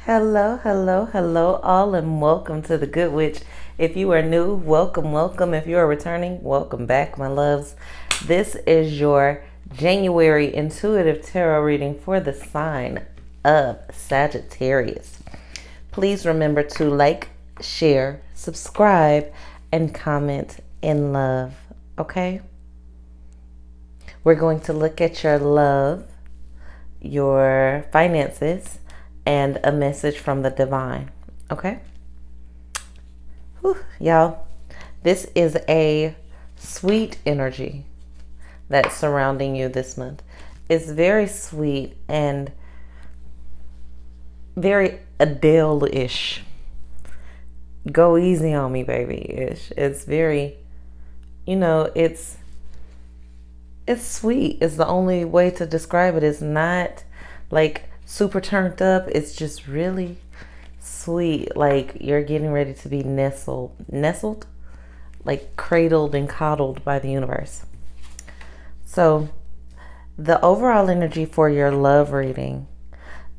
Hello, hello, hello, all, and welcome to the Good Witch. If you are new, welcome, welcome. If you are returning, welcome back, my loves. This is your January intuitive tarot reading for the sign of Sagittarius. Please remember to like, share, subscribe, and comment in love, okay? We're going to look at your love, your finances, and a message from the divine. Okay? Whew, y'all, this is a sweet energy that's surrounding you this month. It's very sweet and very Adele-ish. Go easy on me, baby-ish. It's very, it's sweet. It's the only way to describe it. It's not like super turned up. It's just really sweet. Like you're getting ready to be nestled, like cradled and coddled by the universe. So the overall energy for your love reading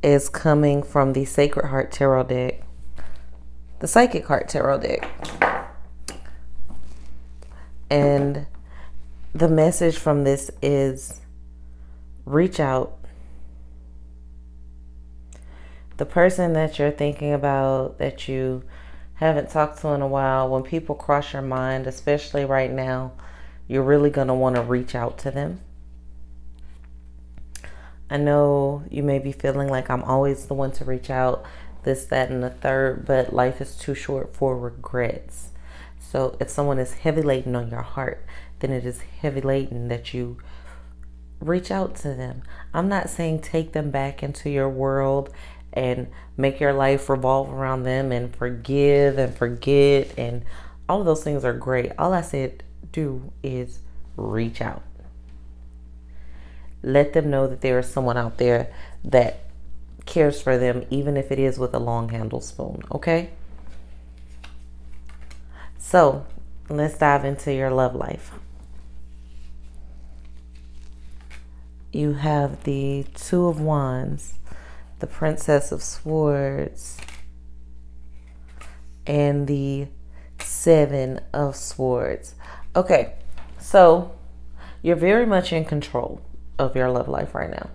is coming from the Sacred Heart Tarot deck, the Psychic Heart Tarot deck. And the message from this is reach out. The person that you're thinking about, that you haven't talked to in a while, when people cross your mind, especially right now, you're really going to want to reach out to them. I know you may be feeling like I'm always the one to reach out, this, that, and the third, but life is too short for regrets. So if someone is heavy laden on your heart, then it is heavy laden that you reach out to them. I'm not saying take them back into your world and make your life revolve around them and forgive and forget, and all of those things are great. All I said do is reach out. Let them know that there is someone out there that cares for them, even if it is with a long handle spoon, okay? So let's dive into your love life. You have the Two of Wands, the Princess of Swords, and the Seven of Swords. Okay, so you're very much in control of your love life right now.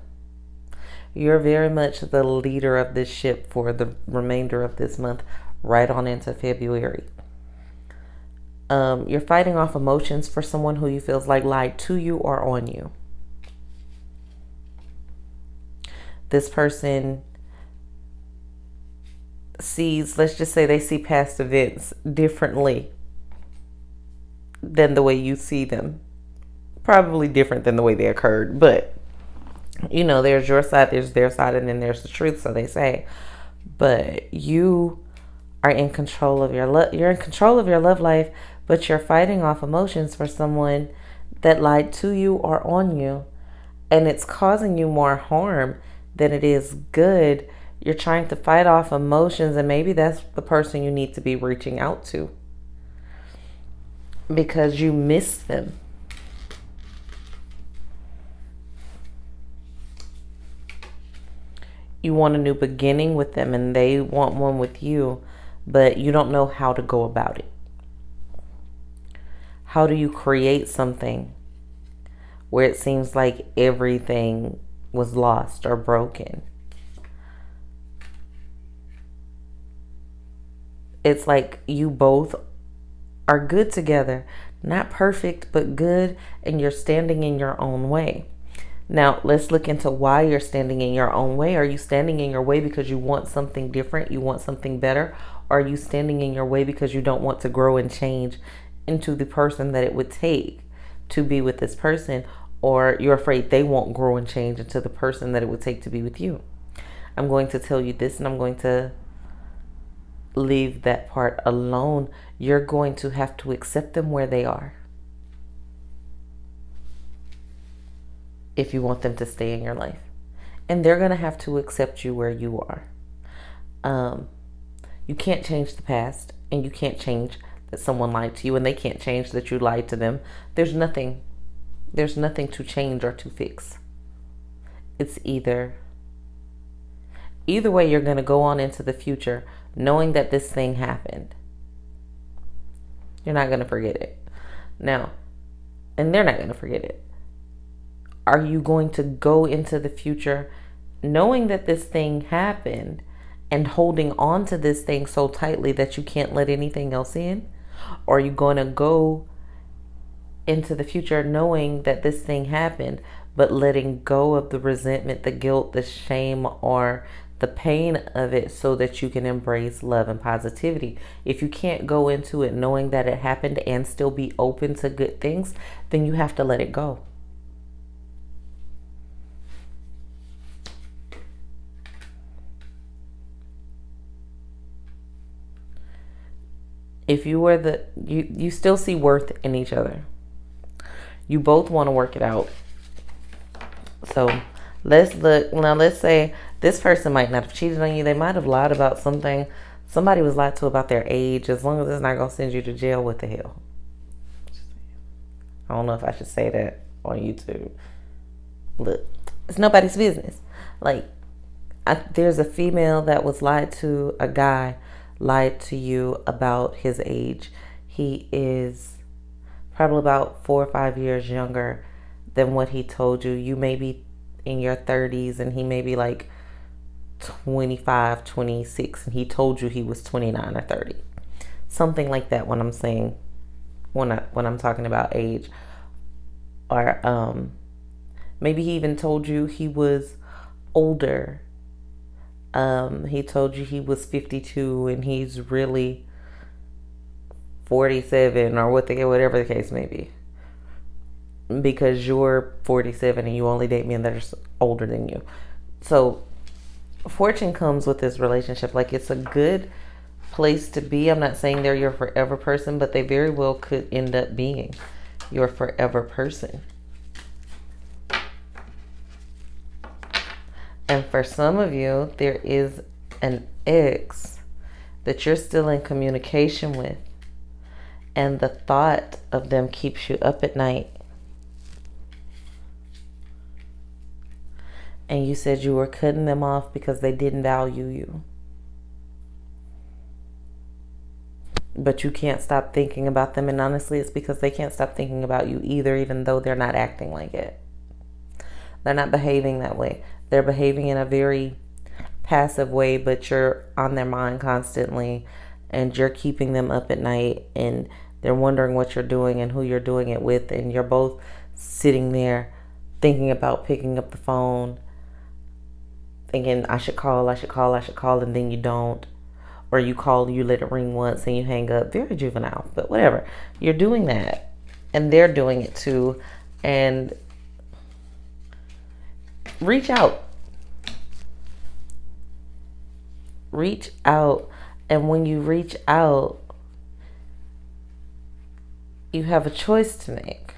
You're very much the leader of this ship for the remainder of this month, right on into February. You're fighting off emotions for someone who you feels like lied to you or on you. This person sees, let's just say they see past events differently than the way you see them. Probably different than the way they occurred, but there's your side, there's their side, and then there's the truth, so they say. But you are in control of you're in control of your love life, but you're fighting off emotions for someone that lied to you or on you, and it's causing you more harm than it is good. You're trying to fight off emotions, and maybe that's the person you need to be reaching out to because you miss them. You want a new beginning with them, and they want one with you, but you don't know how to go about it. How do you create something where it seems like everything was lost or broken? It's like you both are good together, not perfect, but good, and you're standing in your own way. Now, let's look into why you're standing in your own way. Are you standing in your way because you want something different, you want something better? Or are you standing in your way because you don't want to grow and change into the person that it would take to be with this person? Or you're afraid they won't grow and change into the person that it would take to be with you? I'm going to tell you this, and I'm going to leave that part alone. You're going to have to accept them where they are if you want them to stay in your life. And they're going to have to accept you where you are. You can't change the past, and you can't change that someone lied to you, and they can't change that you lied to them. There's nothing to change or to fix. It's either Either way, you're going to go on into the future knowing that this thing happened. You're not going to forget it. Now, and they're not going to forget it. Are you going to go into the future knowing that this thing happened and holding on to this thing so tightly that you can't let anything else in? Or are you going to go into the future knowing that this thing happened, but letting go of the resentment, the guilt, the shame, or the pain of it so that you can embrace love and positivity? If you can't go into it knowing that it happened and still be open to good things, then you have to let it go. If you were you still see worth in each other. You both want to work it out. So let's look. Now let's say this person might not have cheated on you. They might have lied about something. Somebody was lied to about their age. As long as it's not going to send you to jail, what the hell? I don't know if I should say that on YouTube. Look, it's nobody's business. Like, there's a female that was lied to. A guy lied to you about his age. He is probably about 4 or 5 years younger than what he told you. You may be in your 30s and he may be like 25, 26, and he told you he was 29 or 30. Something like that when I'm saying, when I'm talking about age. Or maybe he even told you he was older. He told you he was 52 and he's really 47 or whatever the case may be. Because you're 47 and you only date men that are older than you. So fortune comes with this relationship. Like, it's a good place to be. I'm not saying they're your forever person, but they very well could end up being your forever person. And for some of you, there is an ex that you're still in communication with, and the thought of them keeps you up at night. And you said you were cutting them off because they didn't value you. But you can't stop thinking about them, and honestly, it's because they can't stop thinking about you either, even though they're not acting like it. They're not behaving that way. They're behaving in a very passive way, but you're on their mind constantly, and you're keeping them up at night, and they're wondering what you're doing and who you're doing it with, and you're both sitting there thinking about picking up the phone, thinking, I should call, and then you don't. Or you call, you let it ring once and you hang up. Very juvenile, but whatever. You're doing that, and they're doing it too. And reach out. Reach out. And when you reach out, you have a choice to make.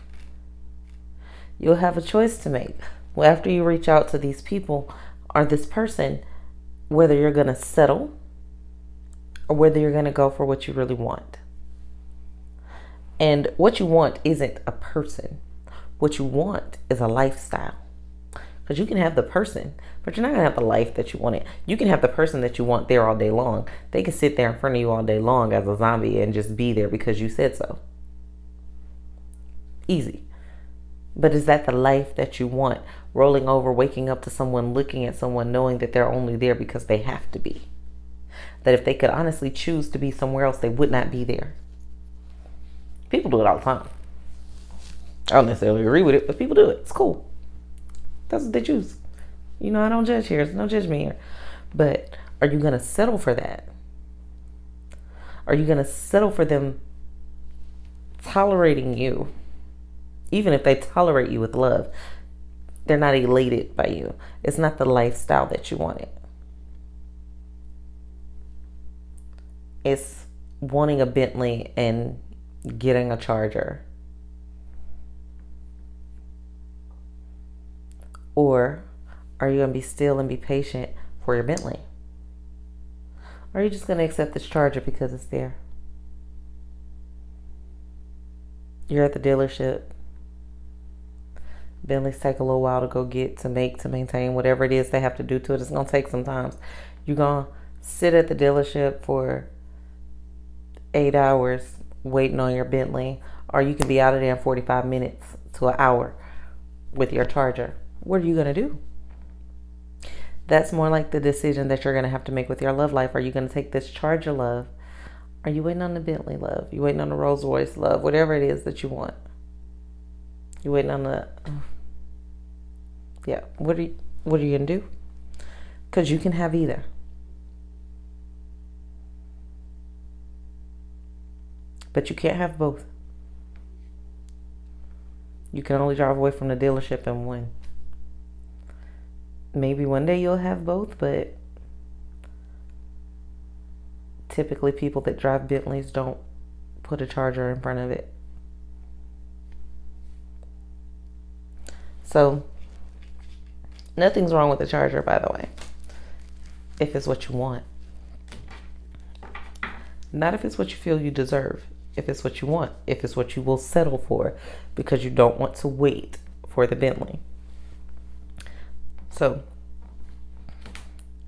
You'll have a choice to make. Well, after you reach out to these people or this person, whether you're going to settle or whether you're going to go for what you really want. And what you want isn't a person. What you want is a lifestyle. Because you can have the person, but you're not going to have the life that you wanted. You can have the person that you want there all day long. They can sit there in front of you all day long as a zombie and just be there because you said so. Easy. But is that the life that you want? Rolling over, waking up to someone, looking at someone, knowing that they're only there because they have to be. That if they could honestly choose to be somewhere else, they would not be there. People do it all the time. I don't necessarily agree with it, but people do it. It's cool. That's what they choose. You know, I don't judge here. There's no judgment here. But are you going to settle for that? Are you going to settle for them tolerating you? Even if they tolerate you with love, they're not elated by you. It's not the lifestyle that you wanted. It's wanting a Bentley and getting a Charger. Or are you going to be still and be patient for your Bentley? Or are you just going to accept this Charger because it's there? You're at the dealership. Bentleys take a little while to go get, to make, to maintain, whatever it is they have to do to it. It's going to take some time. You're going to sit at the dealership for 8 hours waiting on your Bentley, or you can be out of there in 45 minutes to an hour with your Charger. What are you going to do? That's more like the decision that you're going to have to make with your love life. Are you going to take this Charger love? Are you waiting on the Bentley love? You waiting on the Rolls Royce love? Whatever it is that you want. You waiting on the... Yeah. What are you going to do? Because you can have either. But you can't have both. You can only drive away from the dealership in one. Maybe one day you'll have both, but typically people that drive Bentleys don't put a Charger in front of it. So, nothing's wrong with the Charger, by the way, if it's what you want. Not if it's what you feel you deserve. If it's what you want. If it's what you will settle for because you don't want to wait for the Bentley. So,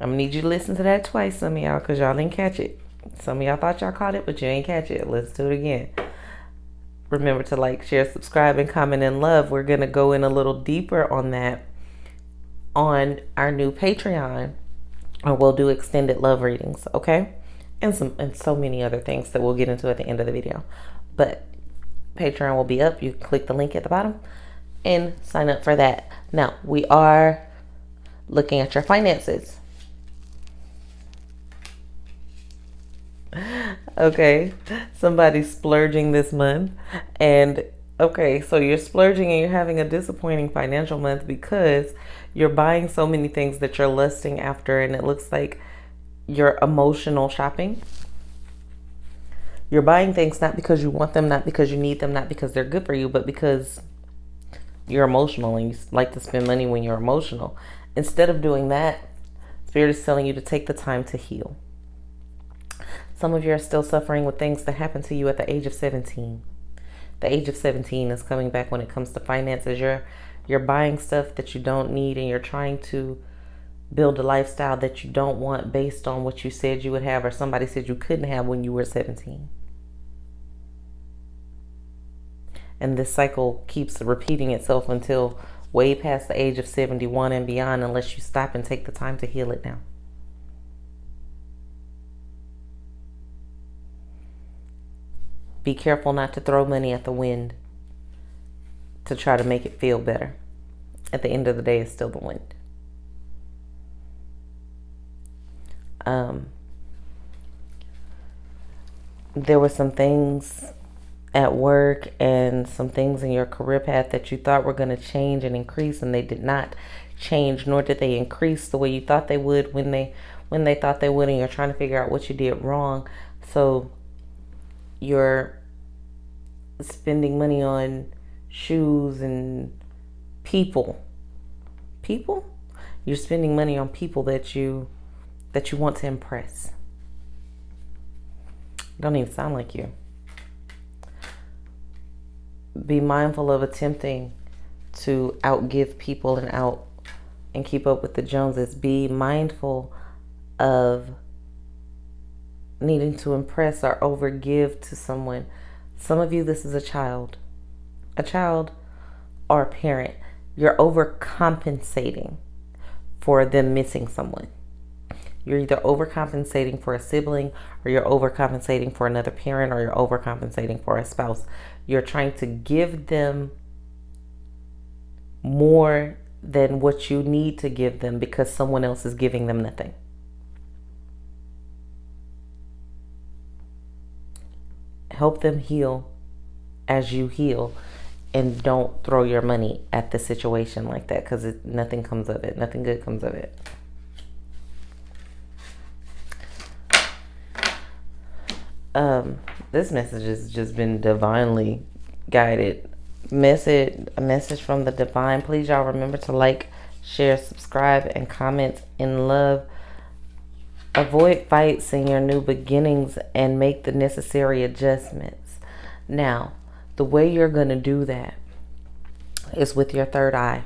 I'm going to need you to listen to that twice, some of y'all, because y'all didn't catch it. Some of y'all thought y'all caught it, but you ain't catch it. Let's do it again. Remember to like, share, subscribe, and comment in love. We're going to go in a little deeper on that on our new Patreon, or we'll do extended love readings, okay? And so many other things that we'll get into at the end of the video. But Patreon will be up. You click the link at the bottom and sign up for that. Now, we are looking at your finances. Okay, somebody's splurging this month. And okay, so you're splurging and you're having a disappointing financial month because you're buying so many things that you're lusting after, and it looks like you're emotional shopping. You're buying things not because you want them, not because you need them, not because they're good for you, but because you're emotional and you like to spend money when you're emotional. Instead of doing that, Spirit is telling you to take the time to heal. Some of you are still suffering with things that happened to you at the age of 17. The age of 17 is coming back when it comes to finances. You're buying stuff that you don't need, and you're trying to build a lifestyle that you don't want based on what you said you would have or somebody said you couldn't have when you were 17. And this cycle keeps repeating itself until way past the age of 71 and beyond, unless you stop and take the time to heal it now. Be careful not to throw money at the wind to try to make it feel better. At the end of the day, it's still the wind. There were some things at work and some things in your career path that you thought were going to change and increase, and they did not change, nor did they increase the way you thought they would when they thought they would, and you're trying to figure out what you did wrong. So you're spending money on shoes and people. You're spending money on people that you want to impress. Don't even sound like you. Be mindful of attempting to outgive people and keep up with the Joneses. Be mindful of needing to impress or overgive to someone. Some of you, this is a child or a parent. You're overcompensating for them missing someone. You're either overcompensating for a sibling, or you're overcompensating for another parent, or you're overcompensating for a spouse. You're trying to give them more than what you need to give them because someone else is giving them nothing. Help them heal as you heal, and don't throw your money at the situation like that, because nothing comes of it. Nothing good comes of it. This message has just been divinely guided. A message from the divine. Please, y'all, remember to like, share, subscribe, and comment in love. Avoid fights in your new beginnings and make the necessary adjustments. Now, the way you're going to do that is with your third eye.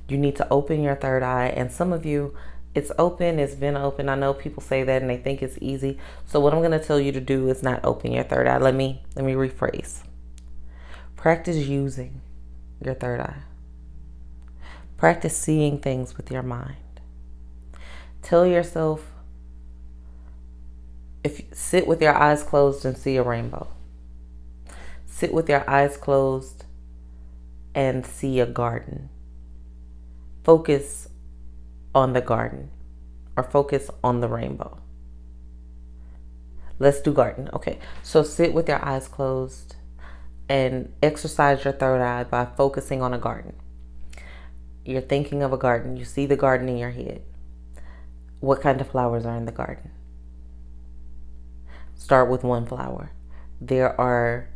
You need to open your third eye. And some of you, it's open, it's been open. I know people say that and they think it's easy. So what I'm going to tell you to do is not open your third eye. Let me rephrase. Practice using your third eye. Practice seeing things with your mind. Tell yourself, if you sit with your eyes closed and see a rainbow. Sit with your eyes closed and see a garden. Focus on the garden or focus on the rainbow. Let's do garden. Okay, so sit with your eyes closed and exercise your third eye by focusing on a garden. You're thinking of a garden. You see the garden in your head. What kind of flowers are in the garden? Start with one flower. There are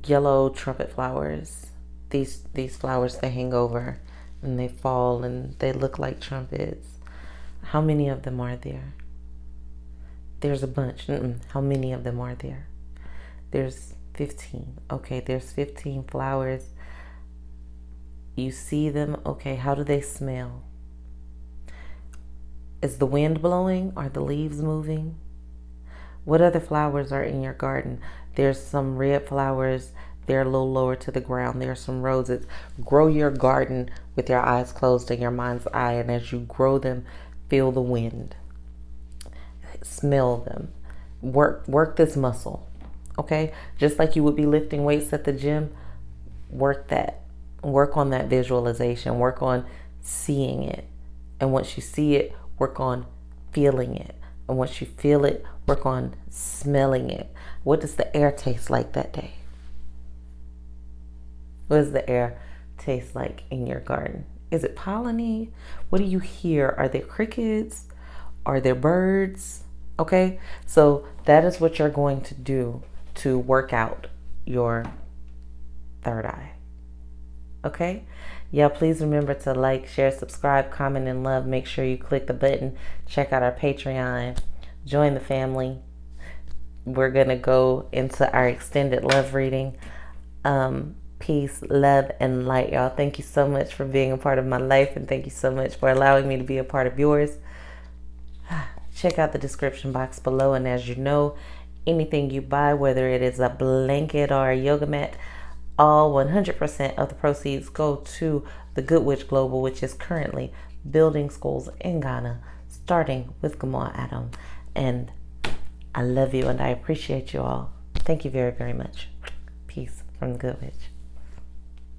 yellow trumpet flowers. These flowers, they hang over and they fall and they look like trumpets. How many of them are there? There's a bunch. How many of them are there? There's 15. Okay, there's 15 flowers. You see them. Okay, how do they smell? Is the wind blowing? Are the leaves moving? What other flowers are in your garden? There's some red flowers. They're a little lower to the ground. There's some roses. Grow your garden with your eyes closed and your mind's eye. And as you grow them, feel the wind. Smell them. Work this muscle. Okay? Just like you would be lifting weights at the gym, work that. Work on that visualization. Work on seeing it. And once you see it, work on feeling it. And once you feel it, work on smelling it. What does the air taste like that day? What does the air taste like in your garden? Is it polleny? What do you hear? Are there crickets? Are there birds? Okay, so that is what you're going to do to work out your third eye. Okay? Yeah, please remember to like, share, subscribe, comment, and love. Make sure you click the button. Check out our Patreon. Join the family. We're going to go into our extended love reading. Peace, love, and light, y'all. Thank you so much for being a part of my life, and thank you so much for allowing me to be a part of yours. Check out the description box below, and as you know, anything you buy, whether it is a blanket or a yoga mat, all 100% of the proceeds go to the Good Witch Global, which is currently building schools in Ghana, starting with Gamoa Adam. And I love you and I appreciate you all. Thank you very, very much. Peace from the Good Witch.